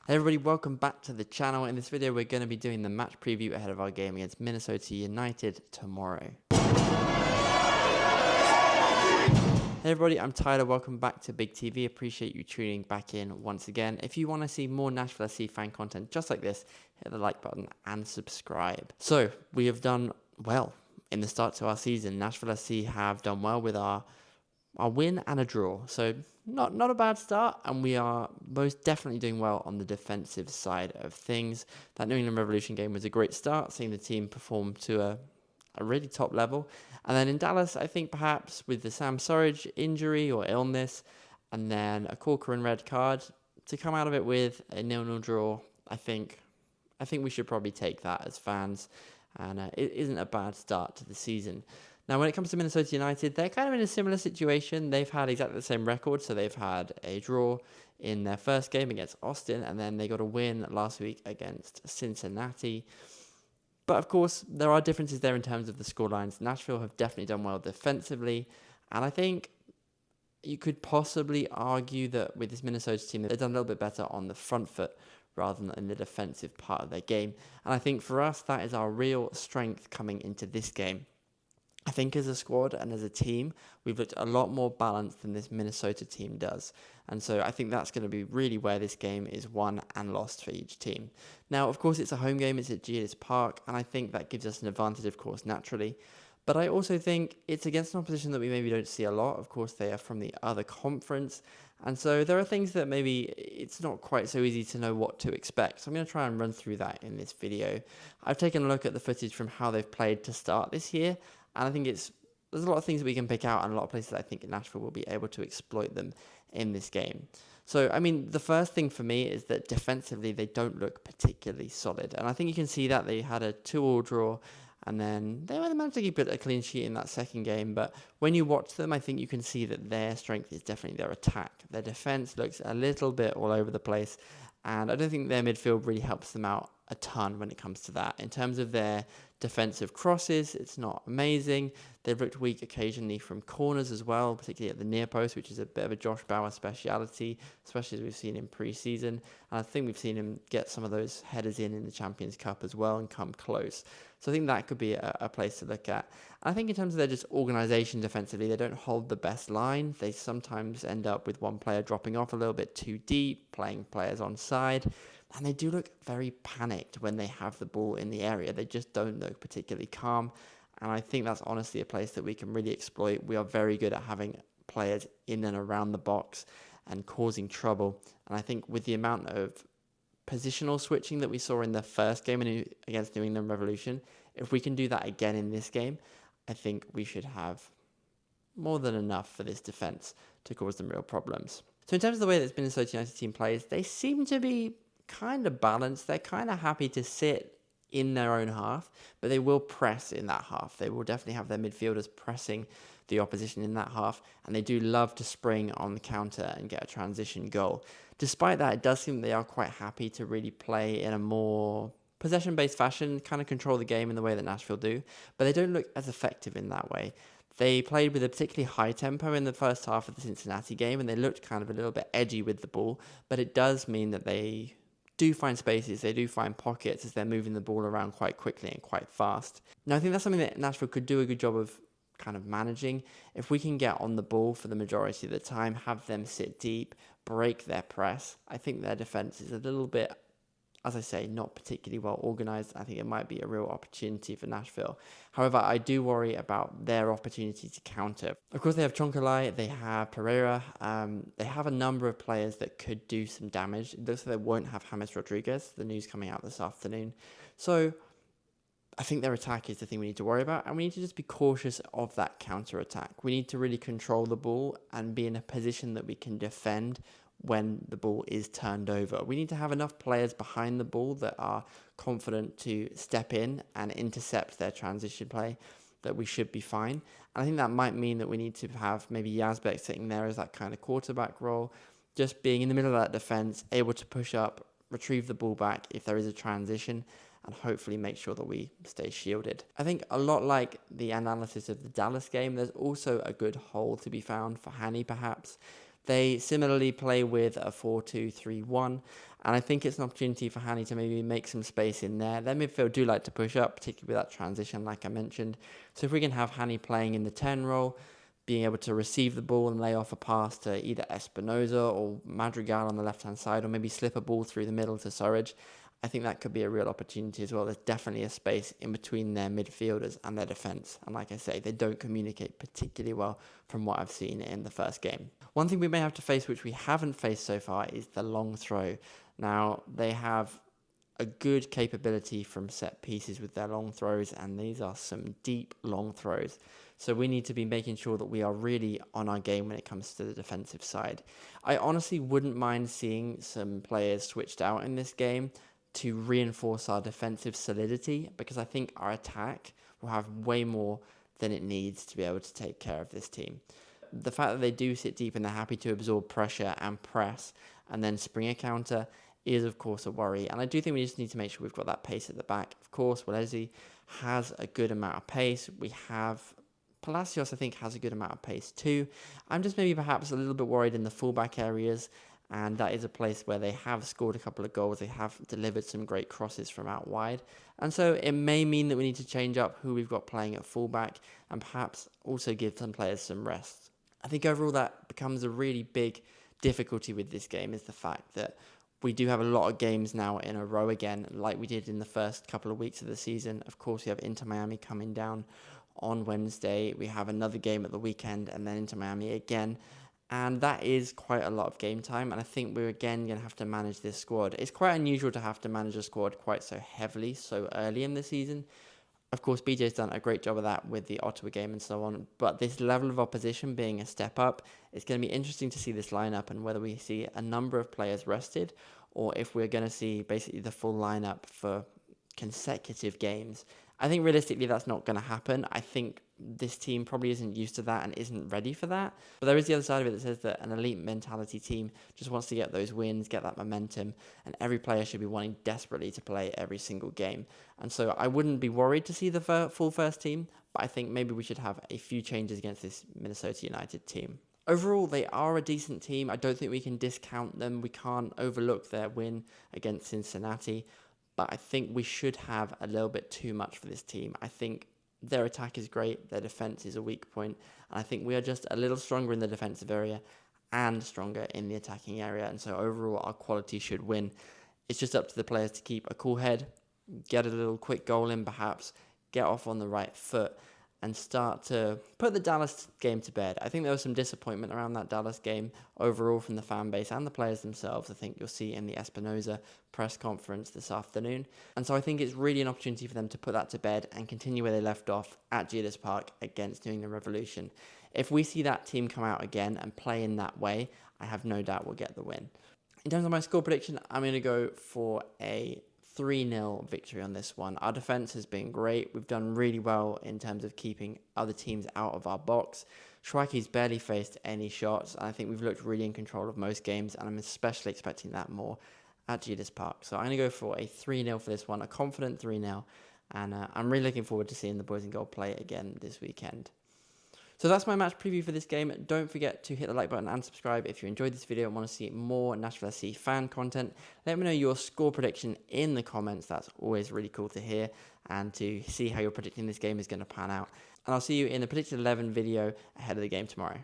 Hey everybody, welcome back to the channel. In this video, we're going to be doing the match preview ahead of our game against Minnesota United tomorrow. Hey everybody, I'm Tyler. Welcome back to Big TV. Appreciate you tuning back in once again. If you want to see more Nashville SC fan content just like this, hit the like button and subscribe. So, we have done well in the start to our season. Nashville SC have done well with our win and a draw. So not a bad start, and we are most definitely doing well on the defensive side of things. That New England Revolution game was a great start, seeing the team perform to a really top level. And then in Dallas, I think perhaps with the Sam Surridge injury or illness, and then a Corcoran red card, to come out of it with a 0-0 draw, I think we should probably take that as fans, and it isn't a bad start to the season. Now, when it comes to Minnesota United, they're kind of in a similar situation. They've had exactly the same record, so they've had a draw in their first game against Austin, and then they got a win last week against Cincinnati. But of course, there are differences there in terms of the scorelines. Nashville have definitely done well defensively, and I think you could possibly argue that with this Minnesota team, they've done a little bit better on the front foot rather than in the defensive part of their game. And I think for us, that is our real strength coming into this game. I think as a squad and as a team, we've looked a lot more balanced than this Minnesota team does. And so I think that's going to be really where this game is won and lost for each team. Now, of course, it's a home game. It's at Gears Park. And I think that gives us an advantage, of course, naturally. But I also think it's against an opposition that we maybe don't see a lot. Of course, they are from the other conference. And so there are things that maybe it's not quite so easy to know what to expect. So I'm going to try and run through that in this video. I've taken a look at the footage from how they've played to start this year. And I think there's a lot of things that we can pick out and a lot of places that I think Nashville will be able to exploit them in this game. So, I mean, the first thing for me is that defensively, they don't look particularly solid. And I think you can see that they had a 2-2 draw, and then they managed to keep it a clean sheet in that second game. But when you watch them, I think you can see that their strength is definitely their attack. Their defense looks a little bit all over the place, and I don't think their midfield really helps them out a ton when it comes to that. In terms of their defensive crosses, it's not amazing. They've looked weak occasionally from corners as well, particularly at the near post, which is a bit of a Josh Bauer speciality, especially as we've seen in pre-season. And I think we've seen him get some of those headers in the Champions Cup as well and come close. So I think that could be a place to look at. And I think in terms of their just organisation defensively, they don't hold the best line. They sometimes end up with one player dropping off a little bit too deep, playing players on side. And they do look very panicked when they have the ball in the area. They just don't look particularly calm. And I think that's honestly a place that we can really exploit. We are very good at having players in and around the box and causing trouble. And I think with the amount of positional switching that we saw in the first game against New England Revolution, if we can do that again in this game, I think we should have more than enough for this defense to cause them real problems. So in terms of the way that this Minnesota United team plays, they seem to be kind of balanced. They're kind of happy to sit in their own half, but they will press in that half. They will definitely have their midfielders pressing the opposition in that half, and they do love to spring on the counter and get a transition goal. Despite that, it does seem they are quite happy to really play in a more possession-based fashion, kind of control the game in the way that Nashville do, but they don't look as effective in that way. They played with a particularly high tempo in the first half of the Cincinnati game, and they looked kind of a little bit edgy with the ball, but it does mean that they do find spaces, they do find pockets as they're moving the ball around quite quickly and quite fast. Now, I think that's something that Nashville could do a good job of kind of managing. If we can get on the ball for the majority of the time, have them sit deep, break their press, I think their defense is a little bit, as I say, not particularly well organised. I think it might be a real opportunity for Nashville. However, I do worry about their opportunity to counter. Of course, they have Chonkalai, they have Pereira, they have a number of players that could do some damage. It looks like they won't have James Rodriguez, the news coming out this afternoon. So I think their attack is the thing we need to worry about, and we need to just be cautious of that counter attack. We need to really control the ball and be in a position that we can defend when the ball is turned over. We need to have enough players behind the ball that are confident to step in and intercept their transition play, that we should be fine. And I think that might mean that we need to have maybe Yazbek sitting there as that kind of quarterback role, just being in the middle of that defense, able to push up, retrieve the ball back if there is a transition, and hopefully make sure that we stay shielded. I think a lot like the analysis of the Dallas game, there's also a good hole to be found for Hani perhaps. They similarly play with a 4-2-3-1, and I think it's an opportunity for Hani to maybe make some space in there. Their midfield do like to push up, particularly with that transition like I mentioned. So if we can have Hani playing in the 10 role, being able to receive the ball and lay off a pass to either Espinoza or Madrigal on the left-hand side, or maybe slip a ball through the middle to Surridge, I think that could be a real opportunity as well. There's definitely a space in between their midfielders and their defence. And like I say, they don't communicate particularly well from what I've seen in the first game. One thing we may have to face, which we haven't faced so far, is the long throw. Now, they have a good capability from set pieces with their long throws, and these are some deep long throws. So we need to be making sure that we are really on our game when it comes to the defensive side. I honestly wouldn't mind seeing some players switched out in this game to reinforce our defensive solidity, because I think our attack will have way more than it needs to be able to take care of this team. The fact that they do sit deep and they're happy to absorb pressure and press and then spring a counter is of course a worry, and I do think we just need to make sure we've got that pace at the back. Of course, Walesi has a good amount of pace. We have Palacios, I think, has a good amount of pace too. I'm just maybe perhaps a little bit worried in the fullback areas, and that is a place where they have scored a couple of goals. They have delivered some great crosses from out wide, and so it may mean that we need to change up who we've got playing at fullback and perhaps also give some players some rest. I think overall that becomes a really big difficulty with this game, is the fact that we do have a lot of games now in a row again, like we did in the first couple of weeks of the season. Of course, we have Inter Miami coming down on Wednesday. We have another game at the weekend and then Inter Miami again. And that is quite a lot of game time. And I think we're again going to have to manage this squad. It's quite unusual to have to manage a squad quite so heavily so early in the season. Of course, BJ's done a great job of that with the Ottawa game and so on. But this level of opposition being a step up, it's going to be interesting to see this lineup and whether we see a number of players rested or if we're going to see basically the full lineup for consecutive games. I think realistically that's not going to happen. I think this team probably isn't used to that and isn't ready for that. But there is the other side of it that says that an elite mentality team just wants to get those wins, get that momentum, and every player should be wanting desperately to play every single game. And so I wouldn't be worried to see the full first team, but I think maybe we should have a few changes against this Minnesota United team. Overall, they are a decent team. I don't think we can discount them. We can't overlook their win against Cincinnati. But I think we should have a little bit too much for this team. I think their attack is great, their defense is a weak point, and I think we are just a little stronger in the defensive area and stronger in the attacking area, and so overall our quality should win. It's just up to the players to keep a cool head, get a little quick goal in perhaps, get off on the right foot, and start to put the Dallas game to bed. I think there was some disappointment around that Dallas game overall from the fan base and the players themselves. I think you'll see in the Espinoza press conference this afternoon. And so I think it's really an opportunity for them to put that to bed and continue where they left off at Geodis Park against New England Revolution. If we see that team come out again and play in that way, I have no doubt we'll get the win. In terms of my score prediction, I'm going to go for a 3-0 victory on this one. Our defense has been great. We've done really well in terms of keeping other teams out of our box. Schweiker's barely faced any shots, and I think we've looked really in control of most games, and I'm especially expecting that more at Geodis Park. So I'm going to go for a 3-0 for this one, a confident 3-0, and I'm really looking forward to seeing the boys in gold play again this weekend. So that's my match preview for this game. Don't forget to hit the like button and subscribe if you enjoyed this video and want to see more Nashville SC fan content. Let me know your score prediction in the comments. That's always really cool to hear and to see how you're predicting this game is going to pan out. And I'll see you in the predicted 11 video ahead of the game tomorrow.